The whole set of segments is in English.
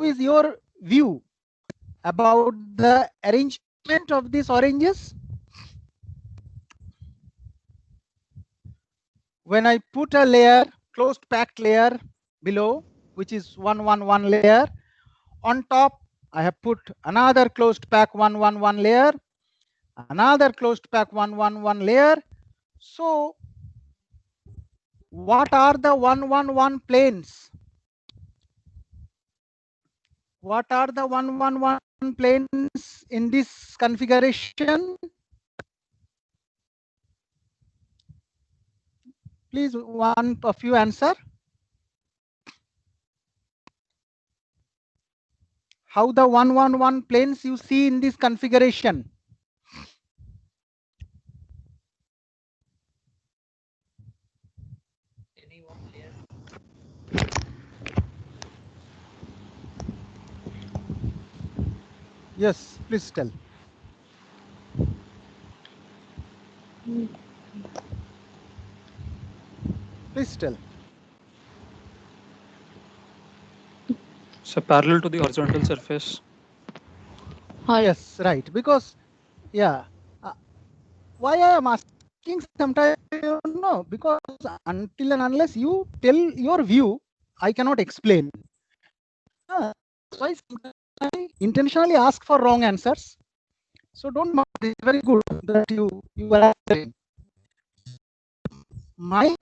is your view about the arrangement of these oranges? When I put a layer, closed packed layer below, which is 111 layer, on top I have put another closed pack 111 layer, another closed pack 111 layer. So what are the 111 planes? What are the 111 planes in this configuration? Please, one of you answer. How the 111 planes you see in this configuration? Yes, please tell. Please tell. So parallel to the horizontal surface. Yes, right. Because, yeah, why I am asking sometimes, because until and unless you tell your view, I cannot explain. So I intentionally ask for wrong answers. So don't mind. It's very good that you are answering. My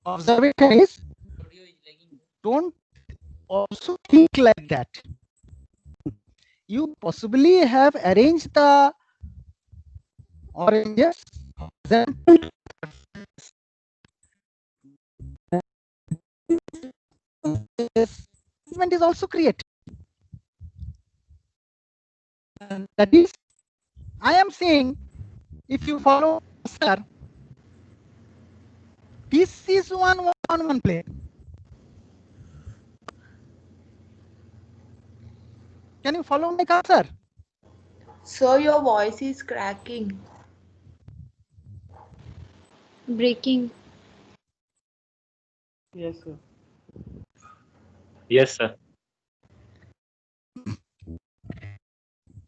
observation is, don't also think like that. You possibly have arranged the oranges. Arrangement is also created. And that is, I am saying, if you follow, sir, this is one plane. Can you follow my cursor? So your voice is cracking. Breaking. Yes, sir. Yes, sir.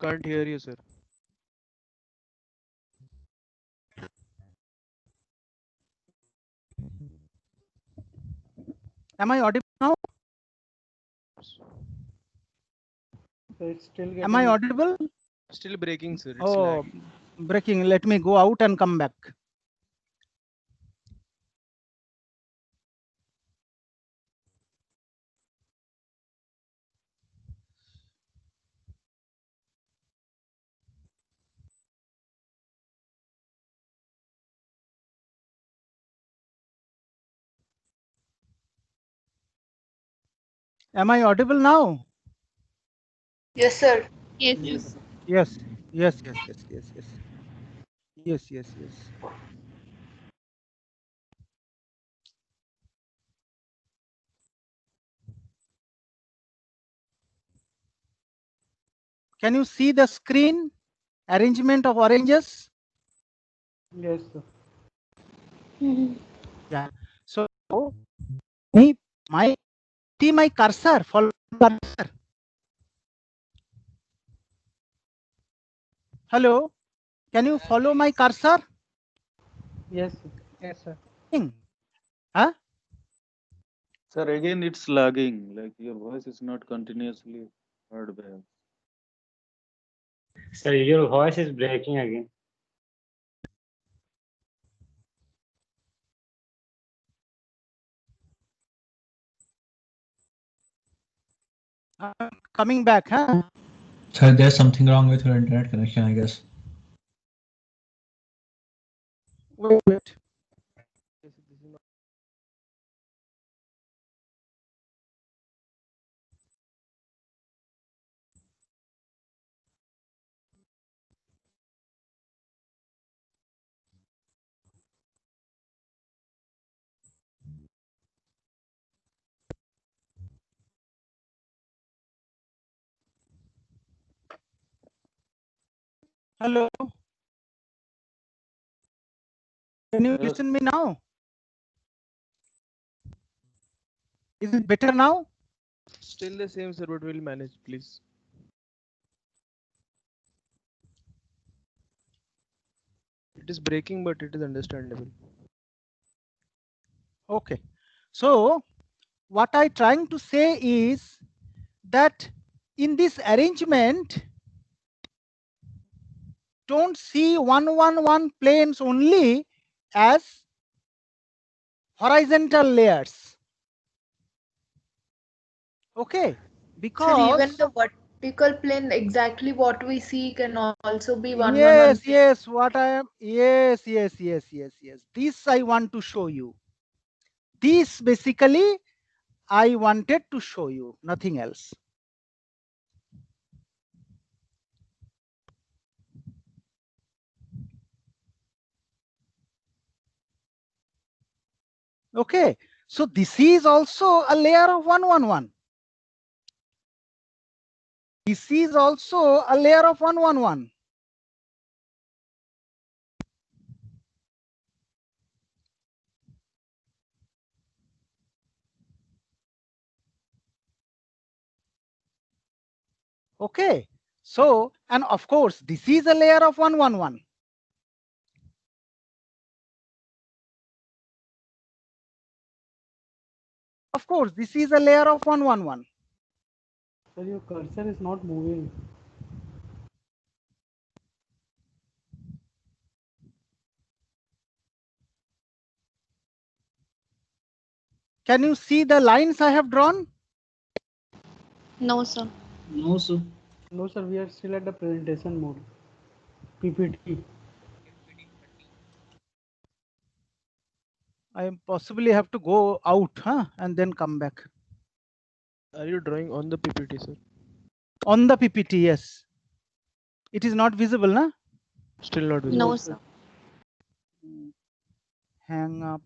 Can't hear you, sir. Am I audible now? So it's still getting. Am I audible? Still breaking, sir. It's Oh, lagging. breaking. Let me go out and come back. Am I audible now? Yes, sir. Yes. Yes. Yes. Yes. Yes. Yes. Yes. Yes. Yes. Yes. Yes. Can you see the screen arrangement of oranges? Yes, sir. Yeah. So me, my see my cursor. Follow cursor. Hello. Can you follow my cursor? Yes, sir. Yes, sir. Huh? Sir, again it's lagging, like your voice is not continuously heard by us. Sir, your voice is breaking again. Coming back, huh? So there's something wrong with your internet connection, I guess. Wait. Hello. Can you Yes. listen me now? Is it better now? Still the same, sir, but we'll manage, please. It is breaking, but it is understandable. Okay. So what I trying to say is that in this arrangement, don't see 111 planes only as horizontal layers. Okay, Sir, because even the vertical plane, exactly what we see, can also be 111 yes, plane. yes, what I am, yes. This I want to show you. This basically I wanted to show you, nothing else. Okay, so this is also a layer of 111. This is also a layer of 111. Okay, so, and of course, this is a layer of 111. Of course, this is a layer of 111. Sir, your cursor is not moving. Can you see the lines I have drawn? No, sir. No, sir. No, sir, we are still at the presentation mode. PPT. I possibly have to go out, and then come back. Are you drawing on the PPT, sir? On the PPT, yes. It is not visible, na? Still not visible. No, sir. Hang up.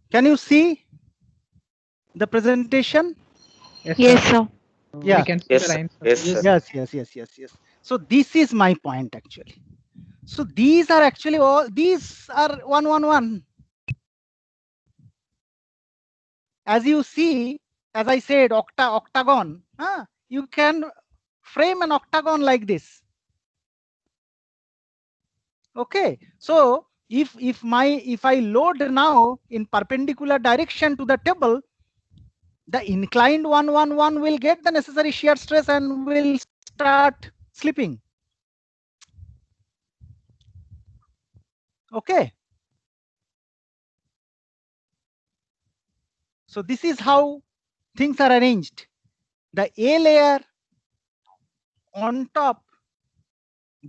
Can you see the presentation? Yes, sir. Yeah. We can see the lines. Yes. So this is my point actually. So these are actually all, these are 111. As you see, as I said, octagon. You can frame an octagon like this. Okay, so if I load now in perpendicular direction to the table, the inclined 111 will get the necessary shear stress and will start slipping. Okay, so this is how things are arranged. The A layer on top,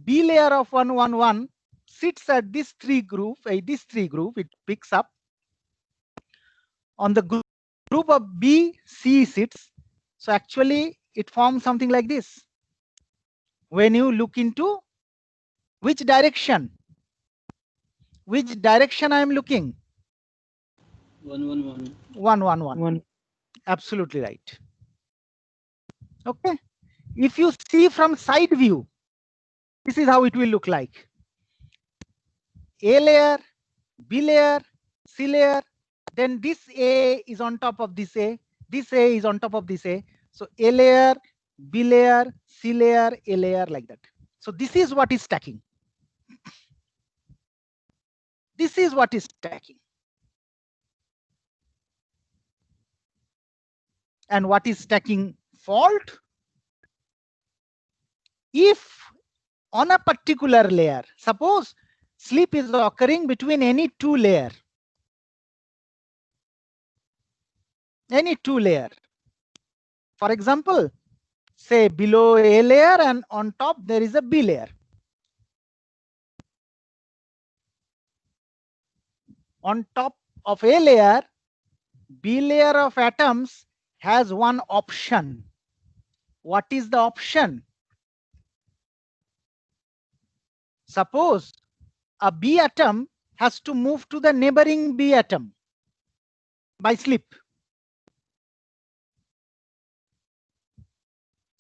B layer of 111 sits at this three groove, it picks up. On the group of B, C sits. So actually it forms something like this. When you look into which direction I am looking? 111. 111. Absolutely right. Okay. If you see from side view, this is how it will look like. A layer, B layer, C layer, Then this A is on top of this A. This A is on top of this A. So A layer, B layer, C layer, A layer, like that. So this is what is stacking. This is what is stacking. And what is stacking fault? If on a particular layer, suppose slip is occurring between any two layer. Any two layer. For example, say below A layer and on top there is a B layer. On top of A layer, B layer of atoms has one option. What is the option? Suppose a B atom has to move to the neighboring B atom by slip.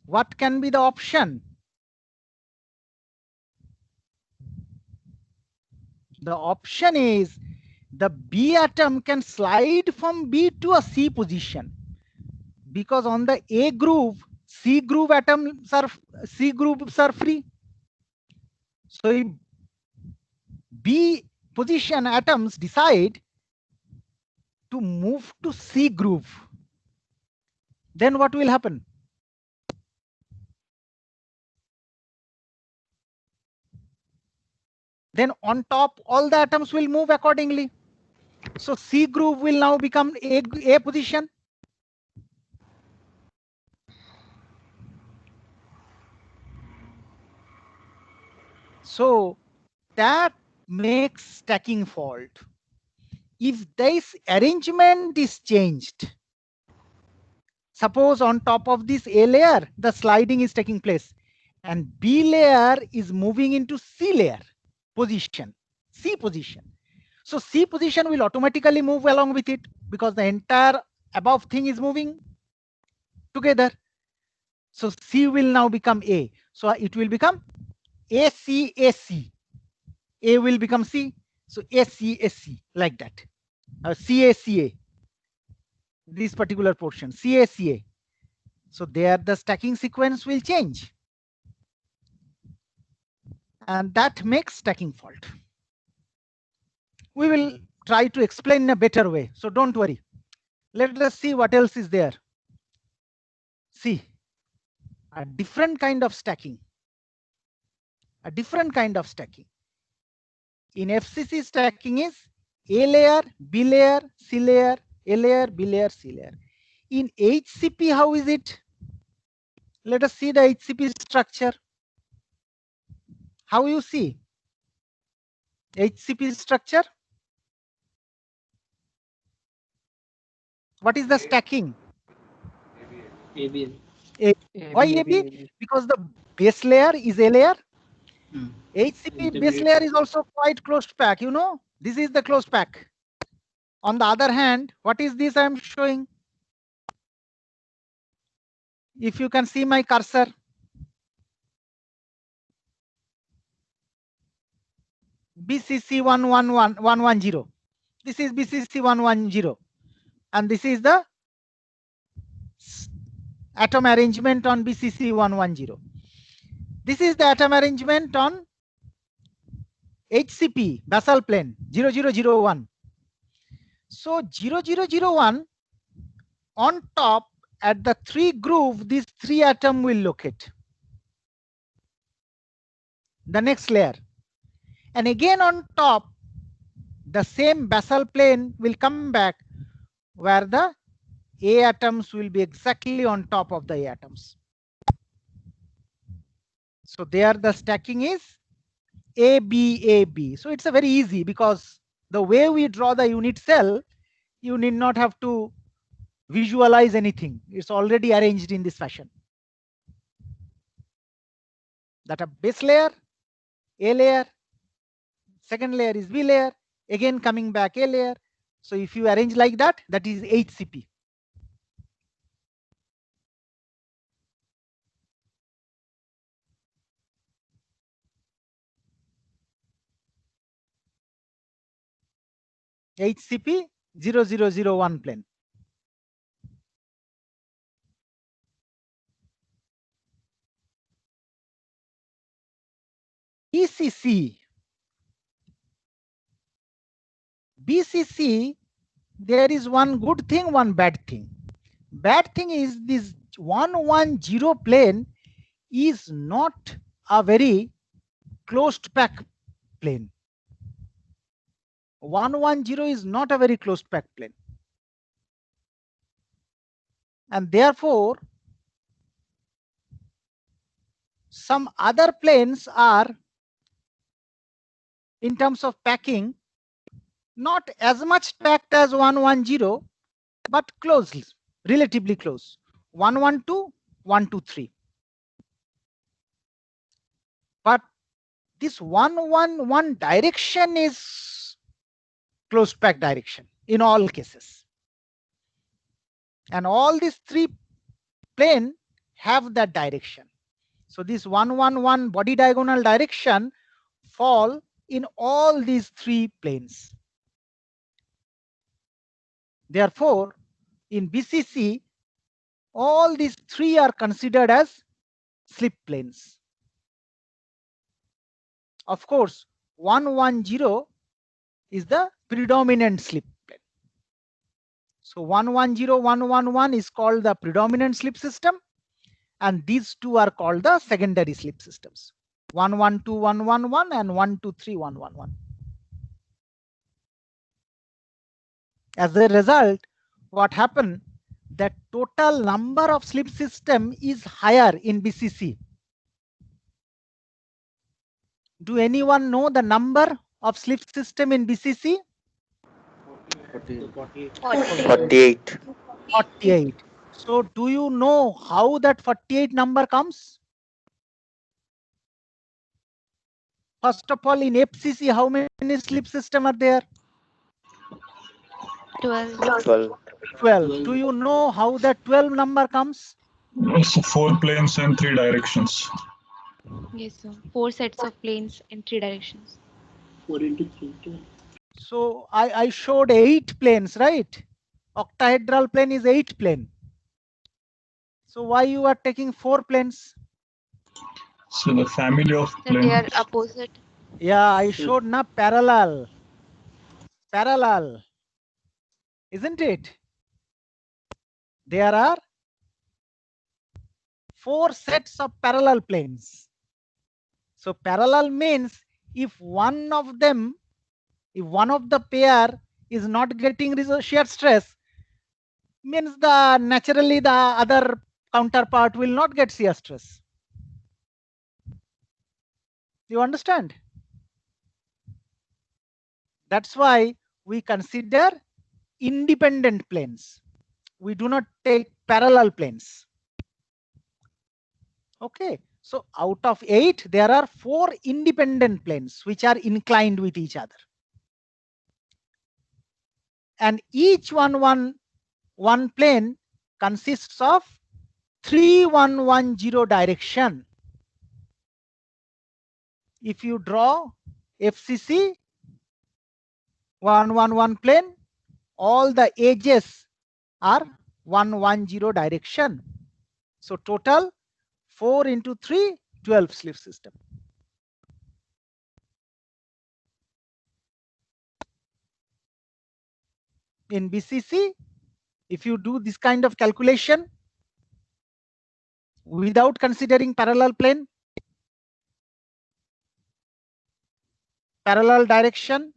What can be the option? The option is the B atom can slide from B to a C position, because on the A groove, C groups are free. So if B position atoms decide to move to C groove, then what will happen? Then on top, all the atoms will move accordingly. So C groove will now become A position. So that makes stacking fault. If this arrangement is changed, suppose on top of this A layer, the sliding is taking place and B layer is moving into C layer position, C position. So C position will automatically move along with it because the entire above thing is moving together. So C will now become A. So it will become AC, AC. A will become C. So AC, AC, like that. CA, CA. This particular portion, CA, CA. So there the stacking sequence will change. And that makes stacking fault. We will try to explain in a better way. So don't worry. Let us see what else is there. See, a different kind of stacking. A different kind of stacking. In FCC, stacking is A layer, B layer, C layer, A layer, B layer, C layer. In HCP, how is it? Let us see the HCP structure. How you see HCP structure? What is the stacking? ABL. Why AB? Because the base layer is A layer. HCP base layer is also quite closed pack. You know, this is the closed pack. On the other hand, what is this I am showing? If you can see my cursor, BCC 110. This is BCC 110. And this is the atom arrangement on BCC 110. This is the atom arrangement on HCP, basal plane 0001. So 0001 on top at the 3 groove, these 3 atom will locate. The next layer. And again on top, the same basal plane will come back where the A atoms will be exactly on top of the A atoms. So there the stacking is AB, AB. So it's a very easy, because the way we draw the unit cell, you need not have to visualize anything. It's already arranged in this fashion. That a base layer, A layer, second layer is B layer, again coming back A layer. So if you arrange like that, that is HCP. HCP, 0001 plane. BCC, there is one good thing, one bad thing. Bad thing is this 110 plane is not a very closed pack plane. 110 is not a very closed pack plane. And therefore, some other planes are, in terms of packing, not as much packed as 110, but close, relatively close. 112, 123. But this 111 direction is closed pack direction in all cases. And all these three planes have that direction. So this 111 body diagonal direction fall in all these three planes. Therefore, in BCC, all these three are considered as slip planes. Of course, 110 is the predominant slip plane. So 110, 111 is called the predominant slip system, and these two are called the secondary slip systems. 112, 111 and 123, 111. As a result, what happened? The total number of slip system is higher in BCC. Do anyone know the number of slip system in BCC? 48. 48. So do you know how that 48 number comes? First of all, in FCC, how many slip system are there? 12. 12. Do you know how that 12 number comes? So 4 planes and 3 directions. Yes, sir. 4 sets of planes in 3 directions. 4 into 3. So I showed 8 planes, right? Octahedral plane is 8 plane. So why you are taking 4 planes? So the family of That they planes. are opposite. Yeah, I showed na parallel. Parallel. Isn't it? There are 4 sets of parallel planes. So parallel means if one of them, if one of the pair is not getting shear stress, means the naturally the other counterpart will not get shear stress. You understand? That's why we consider independent planes. We do not take parallel planes. Okay, so out of 8, there are 4 independent planes which are inclined with each other. And each one plane consists of 3110 direction. If you draw FCC 111 plane, all the edges are 110 direction. So total 4 into 3, 12 slip system. In BCC, if you do this kind of calculation without considering parallel plane, parallel direction,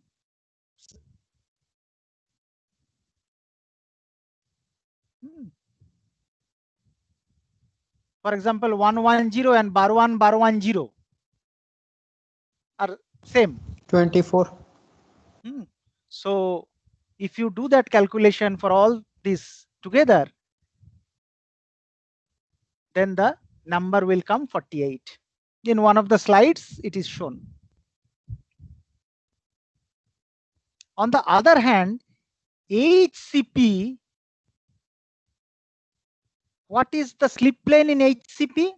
for example, 110 and bar 1, bar 10 are same. 24. So if you do that calculation for all this together, then the number will come 48. In one of the slides, it is shown. On the other hand, HCP, what is the slip plane in HCP?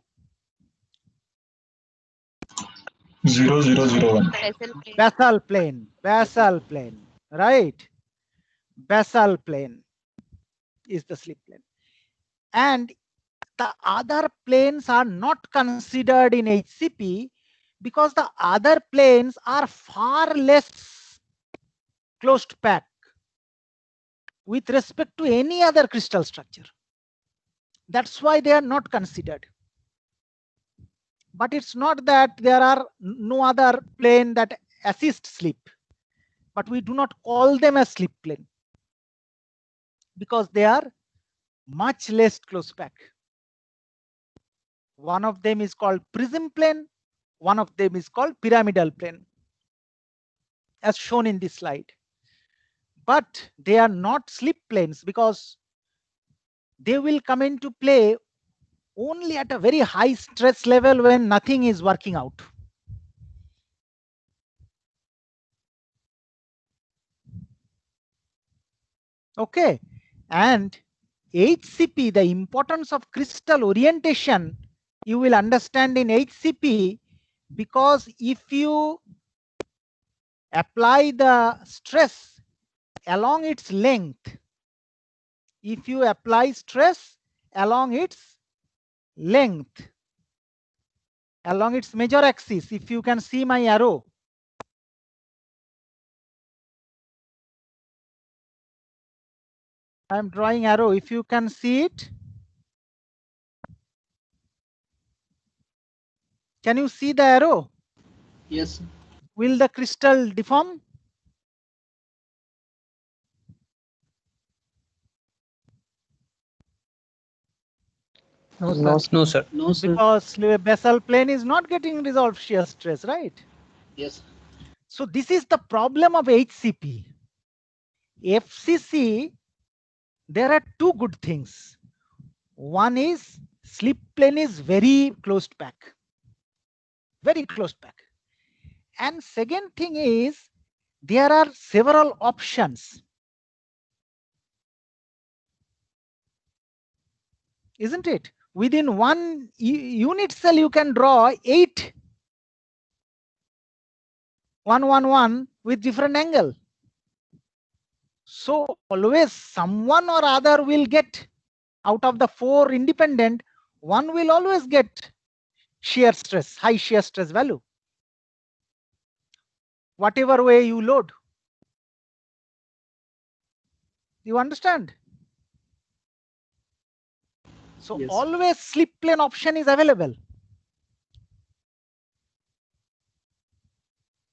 0001. Basal plane. Basal plane, basal plane, right? Basal plane is the slip plane. And the other planes are not considered in HCP because the other planes are far less closed pack with respect to any other crystal structure. That's why they are not considered. But it's not that there are no other plane that assist slip, but we do not call them a slip plane because they are much less close pack. One of them is called prism plane, one of them is called pyramidal plane, as shown in this slide. But they are not slip planes because they will come into play only at a very high stress level when nothing is working out. Okay, and HCP, the importance of crystal orientation, you will understand in HCP, because if you apply the stress along its length, if you apply stress along its length, along its major axis, if you can see my arrow, I am drawing arrow, if you can see it. Can you see the arrow? Yes. Will the crystal deform? No, No, sir. no, sir. No, sir. Because basal plane is not getting resolved shear stress, right? Yes. So this is the problem of HCP. FCC, there are two good things. One is slip plane is very closed pack, very closed pack. And second thing is there are several options, isn't it? Within one unit cell, you can draw 8 111 with different angle. So always someone or other will get, out of the 4 independent, one will always get shear stress, high shear stress value, whatever way you load. You understand? So Yes. always slip plane option is available.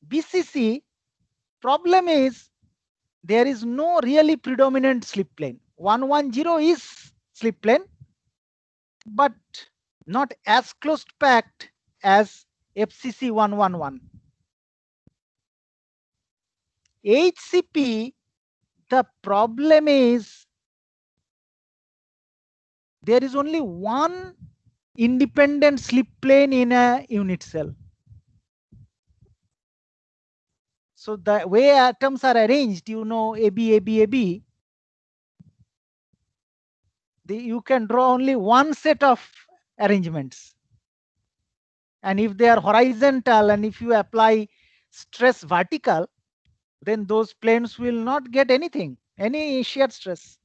BCC problem is there is no really predominant slip plane. 110 is slip plane, but not as close packed as FCC 111. HCP, the problem is there is only one independent slip plane in a unit cell. So the way atoms are arranged, you know, AB, AB, AB, you can draw only one set of arrangements. And if they are horizontal and if you apply stress vertical, then those planes will not get anything, any shear stress.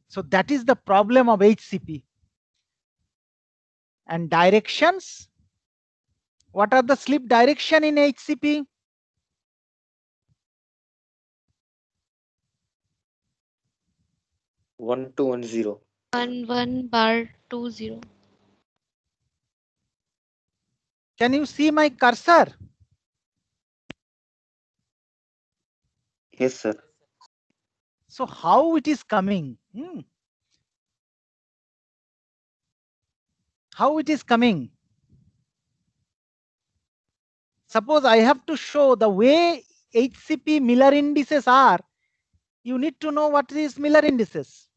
So that is the problem of HCP. And directions, what are the slip direction in HCP? One two 1 0. 1 bar 20. Can you see my cursor? Yes, sir. So how it is coming? How it is coming? Suppose I have to show the way HCP Miller indices are, you need to know what is Miller indices.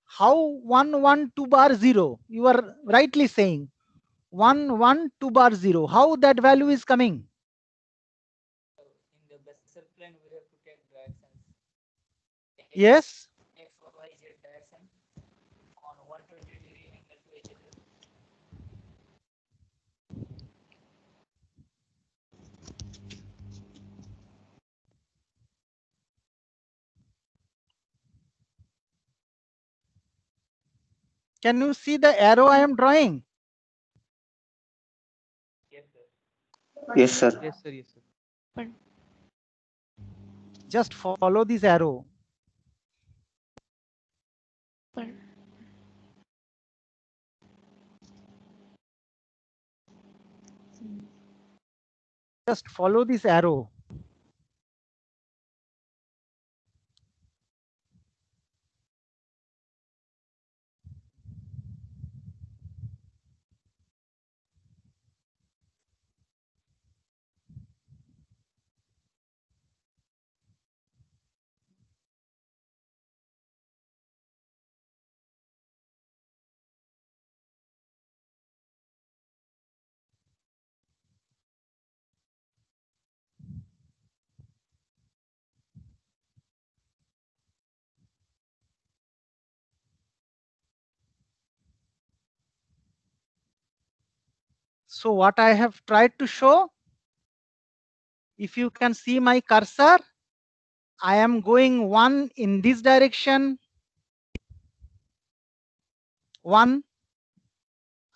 How 1 1 2 bar 0? You are rightly saying 1 1 2 bar 0. How that value is coming? In the basal plane, we have to take directions. Yes. X, Y, Z direction. On 120 Can you see the arrow I am drawing? Yes, sir. Yes, sir. Yes, sir. Yes, sir. Just follow this arrow. Just follow this arrow. So what I have tried to show, if you can see my cursor, I am going one in this direction, one.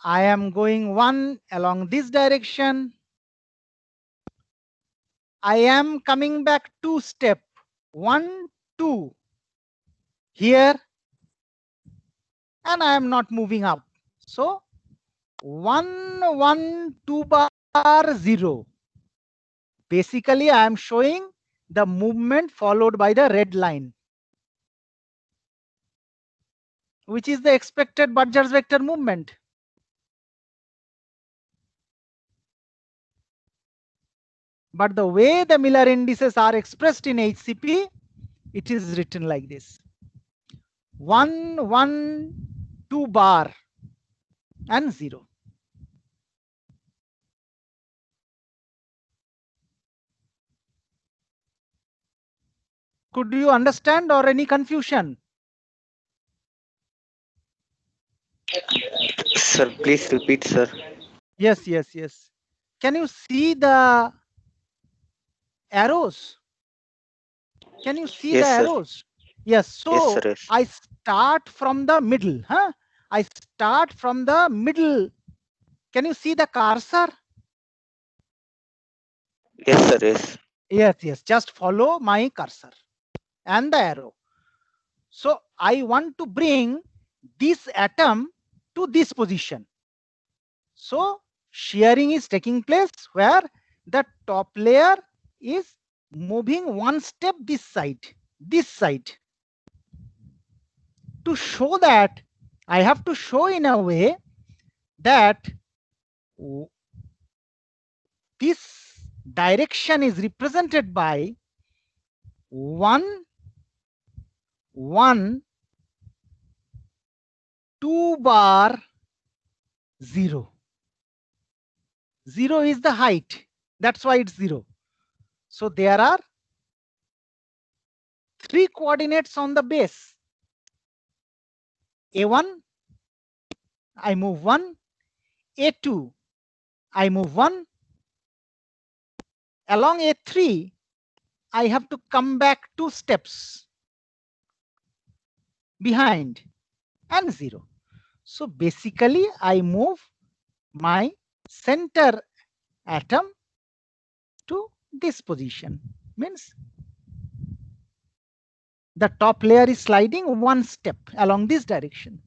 I am going one along this direction. I am coming back 2 step, 1, 2 here, and I am not moving up. So 1, 1, 2 bar 0. Basically, I am showing the movement followed by the red line, which is the expected Burgers vector movement. But the way the Miller indices are expressed in HCP, it is written like this: 1, 1, 2 bar and 0. Could you understand or any confusion? Sir, please repeat, sir. Yes, yes, yes. Can you see the arrows? Can you see Yes, the sir. arrows? Yes. So Yes, sir. Yes. I start from the middle. I start from the middle. Can you see the cursor? Yes, sir. Yes. Yes, yes. Just follow my cursor and the arrow. So I want to bring this atom to this position. So shearing is taking place where the top layer is moving one step this side. To show that, I have to show in a way that this direction is represented by 1, 1, 2 bar 0. 0 is the height. That's why it's 0. So there are 3 coordinates on the base. A1, I move 1. A2, I move 1. Along A3, I have to come back 2 steps behind and 0. So basically, I move my center atom to this position. Means the top layer is sliding 1 step along this direction.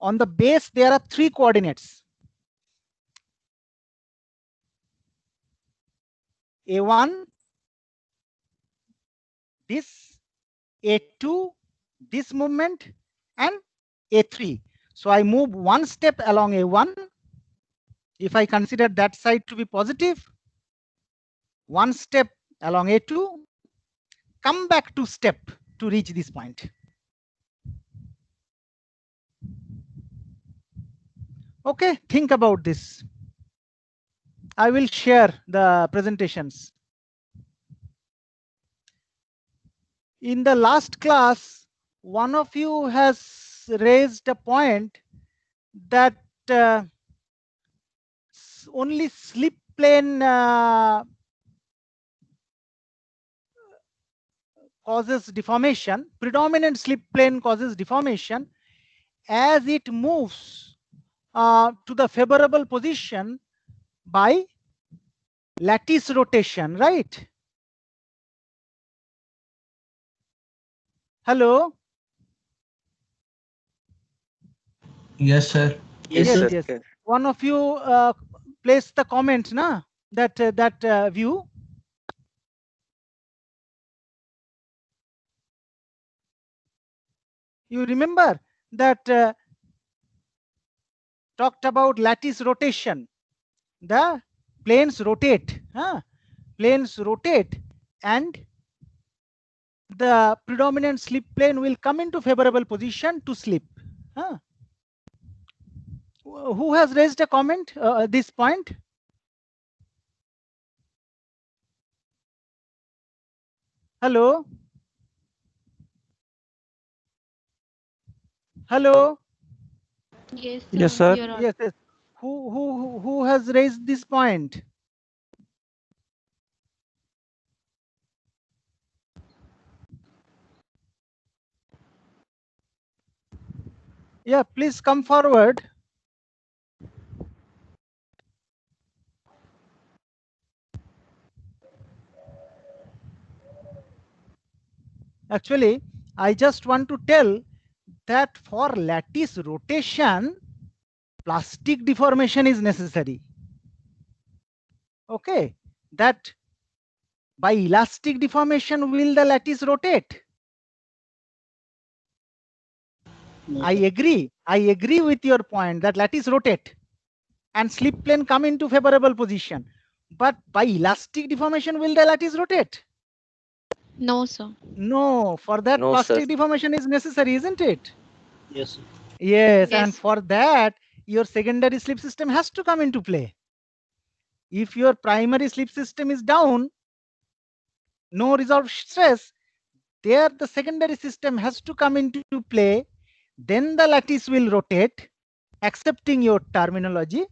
On the base, there are 3 coordinates. A1, this, A2, this movement, and A3. So I move 1 step along A1. If I consider that side to be positive, one step along A2, come back 2 steps to reach this point. Okay, think about this. I will share the presentations. In the last class, one of you has raised a point that only slip plane causes deformation, predominant slip plane causes deformation as it moves to the favorable position by lattice rotation, right? Hello? Yes, sir. Yes, Yes, sir. yes. Yes. One of you placed the comment, na? That view. You remember that talked about lattice rotation. The planes rotate. Planes rotate and the predominant slip plane will come into favorable position to slip. Who has raised a comment at this point? Hello? Hello? Yes, sir. Yes, sir. You're Yes, yes. Who has raised this point? Yeah, please come forward. Actually, I just want to tell that for lattice rotation, plastic deformation is necessary. Okay, that by elastic deformation will the lattice rotate? I agree with your point that lattice rotate and slip plane come into favorable position. But by elastic deformation will the lattice rotate? No, sir. No, for that No, sir. plastic deformation is necessary, isn't it? Yes. Yes, Yes. and for that your secondary slip system has to come into play. If your primary slip system is down, no resolved stress, there the secondary system has to come into play. Then the lattice will rotate, accepting your terminology,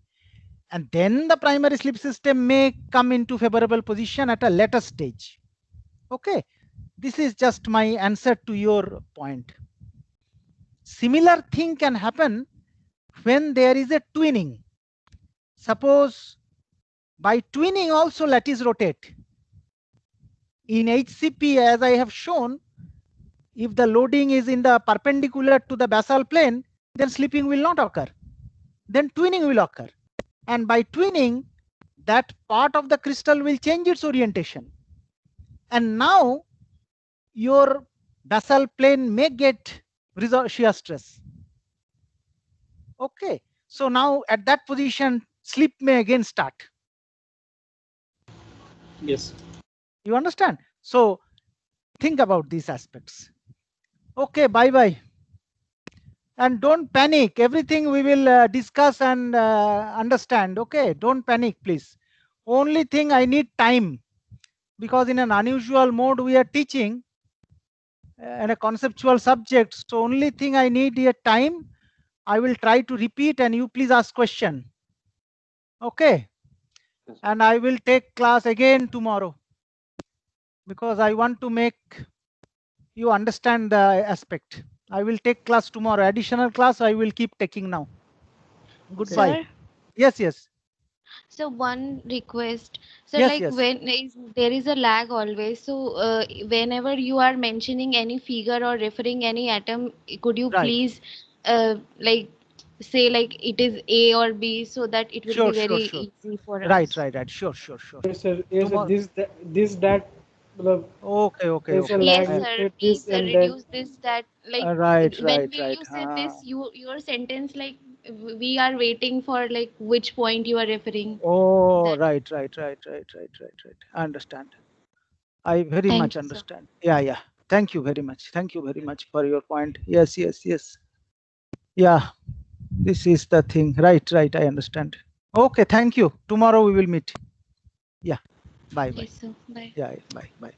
and then the primary slip system may come into favorable position at a later stage. Okay, this is just my answer to your point. Similar thing can happen when there is a twinning. Suppose by twinning also lattice rotate. In HCP, as I have shown, if the loading is in the perpendicular to the basal plane, then slipping will not occur. Then twinning will occur. And by twinning, that part of the crystal will change its orientation. And now your basal plane may get shear stress. Okay. So now at that position, slip may again start. Yes. You understand? So think about these aspects. Okay, bye-bye. And don't panic. Everything we will discuss and understand. Okay, don't panic, please. Only thing I need time, because in an unusual mode we are teaching and a conceptual subject. So only thing I need here time. I will try to repeat and you please ask question. Okay. Yes, sir. And I will take class again tomorrow because I want to make you understand the aspect. I will take class tomorrow. Additional class I will keep taking now. Goodbye. Sir, Yes, yes. so one request. So Yes, like yes. when there is a lag always. So whenever you are mentioning any figure or referring any atom, could you Right. please like say like it is A or B so that it will Sure, be sure, very sure. easy for Right, us. right, right. Sure, sure, sure. Yes, sir. Yes, sir. Tomorrow. This that मतलब Okay, okay, there's a okay. Yes, lag sir. between Please this and that. reduce this. That like Right, when right, right. you said this, your sentence like we are waiting for like which point you are referring. Oh, That right, right, right, right, right, right, right. I understand. I very thank much you, sir. understand. Yeah, yeah. Thank you very much. Thank you very much for your point. Yes, yes, yes. Yeah, this is the thing. Right, right. I understand. Okay, thank you. Tomorrow we will meet. Yeah. Bye, bye. Yes, sir. Bye. Yeah, bye, bye.